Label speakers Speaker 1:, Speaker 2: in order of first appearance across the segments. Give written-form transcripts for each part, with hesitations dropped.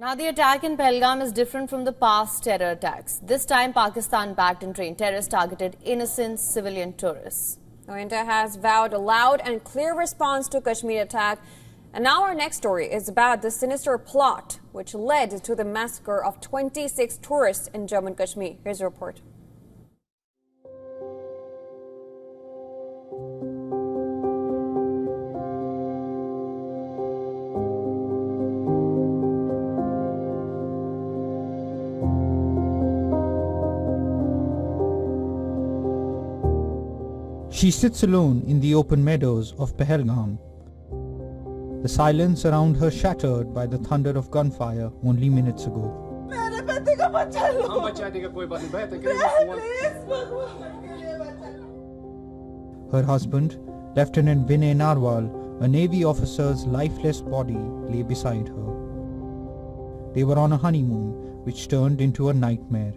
Speaker 1: Now the attack in Pahalgam is different from the past terror attacks. This time Pakistan-backed and trained terrorists targeted innocent civilian tourists.
Speaker 2: Now, India has vowed a loud and clear response to Kashmir attack. And now our next story is about the sinister plot which led to the massacre of 26 tourists in Jammu and Kashmir. Here's a report.
Speaker 3: She sits alone in the open meadows of Pahalgam. The silence around her shattered by the thunder of gunfire only minutes ago. Her husband, Lieutenant Vinay Narwal, a Navy officer's lifeless body lay beside her. They were on a honeymoon which turned into a nightmare.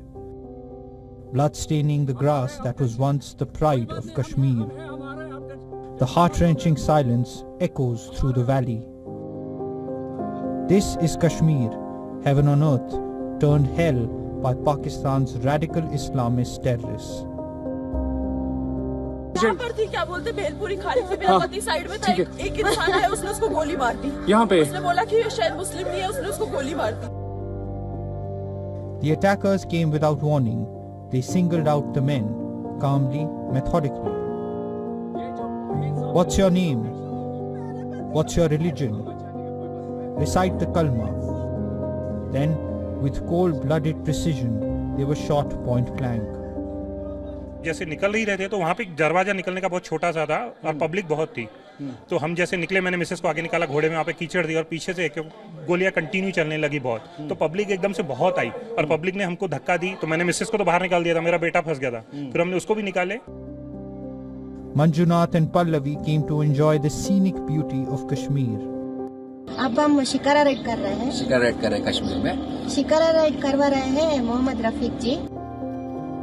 Speaker 3: Blood staining the grass that was once the pride of Kashmir. The heart-wrenching silence echoes through the valley. This is Kashmir, heaven on earth, turned hell by Pakistan's radical Islamist terrorists.
Speaker 4: यहाँ पर थी क्या बोलते भेलपुरी खा रही थी मेरा पति साइड में था एक इंसान आया उसने उसको गोली मार दी यहाँ पे उसने बोला कि ये शायद मुस्लिम नहीं है उसने उसको गोली मार दी.
Speaker 3: The attackers came without warning. They singled out the men, calmly, methodically. What's your name? What's your religion? Recite the kalma. Then, with cold-blooded precision, they were shot point blank.
Speaker 5: जैसे निकल ही रहे थे तो वहाँ पे दरवाजा निकलने का बहुत छोटा सा था और पब्लिक बहुत थी. तो हम जैसे निकले, मैंने मिसेस को आगे निकाला, घोड़े में वहाँ पे कीचड़ दी और पीछे से गोलियां कंटिन्यू चलने लगी बहुत. तो पब्लिक एकदम से बहुत आई और पब्लिक ने हमको धक्का दी. तो मैंने मिसेस को तो बाहर निकाल दिया था, मेरा बेटा फंस गया था. फिर हमने उसको भी निकाले.
Speaker 3: Manjunath and Pallavi came to enjoy the scenic beauty of Kashmir.
Speaker 6: अब हम शिकारा राइड कर रहे हैं.
Speaker 7: शिकारा राइड कर रहे हैं कश्मीर में.
Speaker 6: शिकारा राइड करवा रहे हैं मोहम्मद रफीक जी.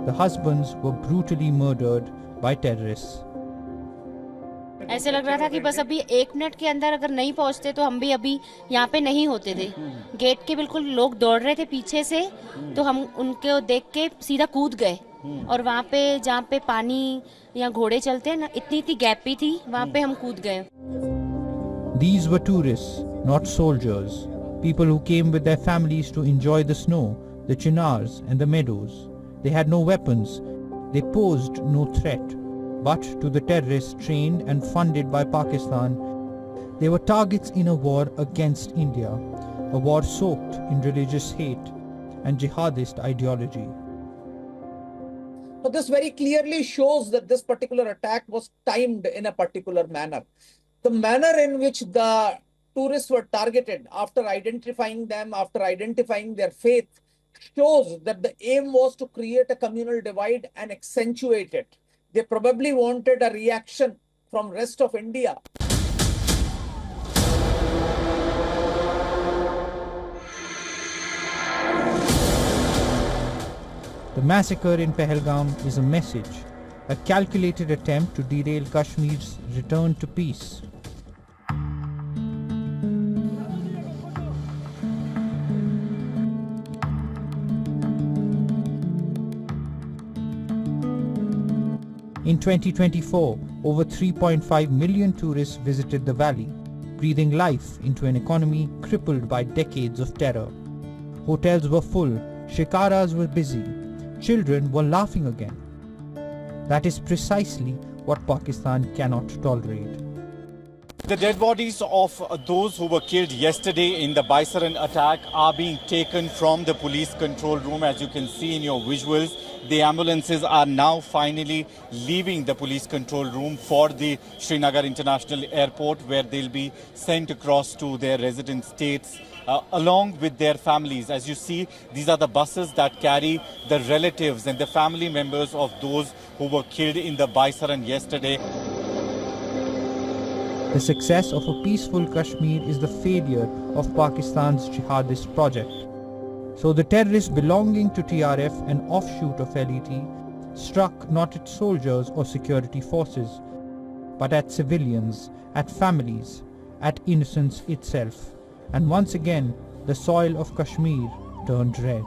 Speaker 3: The husbands were brutally murdered by terrorists.
Speaker 8: ऐसे लग रहा था कि बस अभी 1 मिनट के अंदर अगर नहीं पहुंचते तो हम भी अभी यहाँ पे नहीं होते थे. गेट के बिल्कुल लोग दौड़ रहे थे पीछे से, तो हम उनको देख के सीधा कूद गए. और वहाँ पे जहाँ पे पानी या घोड़े चलते हैं ना, इतनी गैप भी थी, वहाँ पे हम कूद गए.
Speaker 3: These were tourists, not soldiers. People who came with their families to enjoy the snow, the chinars and the meadows. They had no weapons. They posed no threat. But to the terrorists trained and funded by Pakistan, they were targets in a war against India, a war soaked in religious hate and jihadist ideology.
Speaker 9: So this very clearly shows that this particular attack was timed in a particular manner. The manner in which the tourists were targeted after identifying them, after identifying their faith, shows that the aim was to create a communal divide and accentuate it. They probably wanted a reaction from rest of India.
Speaker 3: The massacre in Pahalgam is a message, a calculated attempt to derail Kashmir's return to peace. In 2024, over 3.5 million tourists visited the valley, breathing life into an economy crippled by decades of terror. Hotels were full, shikaras were busy, children were laughing again. That is precisely what Pakistan cannot tolerate.
Speaker 10: The dead bodies of those who were killed yesterday in the Baisaran attack are being taken from the police control room. As you can see in your visuals, the ambulances are now finally leaving the police control room for the Srinagar International Airport, where they'll be sent across to their resident states along with their families. As you see, these are the buses that carry the relatives and the family members of those who were killed in the Baisaran yesterday.
Speaker 3: The success of a peaceful Kashmir is the failure of Pakistan's jihadist project. So the terrorists belonging to TRF, an offshoot of LET, struck not at soldiers or security forces, but at civilians, at families, at innocence itself. And once again, the soil of Kashmir turned red.